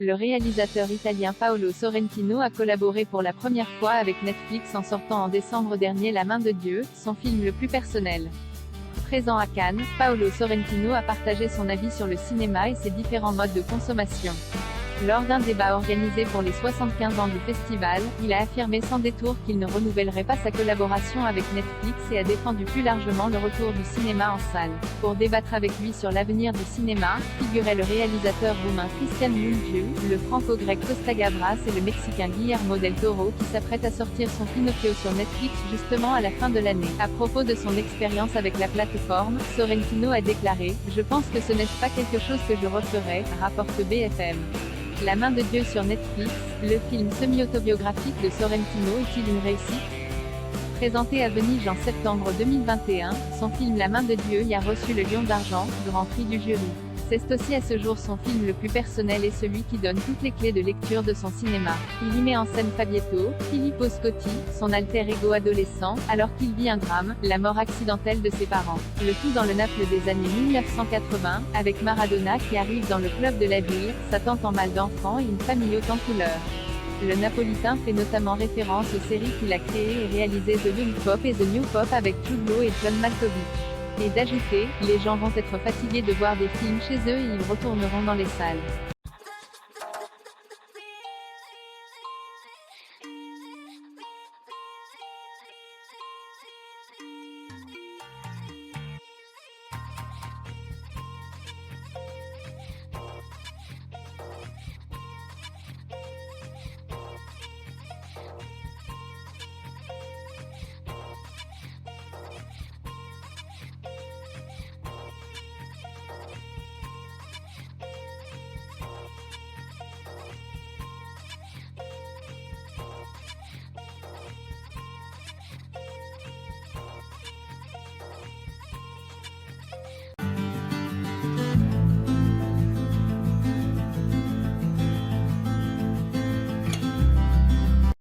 Le réalisateur italien Paolo Sorrentino a collaboré pour la première fois avec Netflix en sortant en décembre dernier La Main de Dieu, son film le plus personnel. Présent à Cannes, Paolo Sorrentino a partagé son avis sur le cinéma et ses différents modes de consommation. Lors d'un débat organisé pour les 75 ans du festival, il a affirmé sans détour qu'il ne renouvellerait pas sa collaboration avec Netflix et a défendu plus largement le retour du cinéma en salle. Pour débattre avec lui sur l'avenir du cinéma, figuraient le réalisateur roumain Cristian Mungiu, le franco-grec Costa Gavras et le mexicain Guillermo del Toro qui s'apprête à sortir son Pinocchio sur Netflix justement à la fin de l'année. À propos de son expérience avec la plateforme, Sorrentino a déclaré « Je pense que ce n'est pas quelque chose que je referais », rapporte BFM. La Main de Dieu sur Netflix, le film semi-autobiographique de Sorrentino est-il une réussite? Présenté à Venise en septembre 2021, son film La Main de Dieu y a reçu le Lion d'Argent, grand prix du jury. C'est aussi à ce jour son film le plus personnel et celui qui donne toutes les clés de lecture de son cinéma. Il y met en scène Fabietto, Filippo Scotti, son alter ego adolescent, alors qu'il vit un drame, la mort accidentelle de ses parents. Le tout dans le Naples des années 1980, avec Maradona qui arrive dans le club de la ville, sa tante en mal d'enfant et une famille haute en couleurs. Le Napolitain fait notamment référence aux séries qu'il a créées et réalisées The Lollipop et The New Pop avec Jude Law et John Malkovich. Et d'ajouter, les gens vont être fatigués de voir des films chez eux et ils retourneront dans les salles.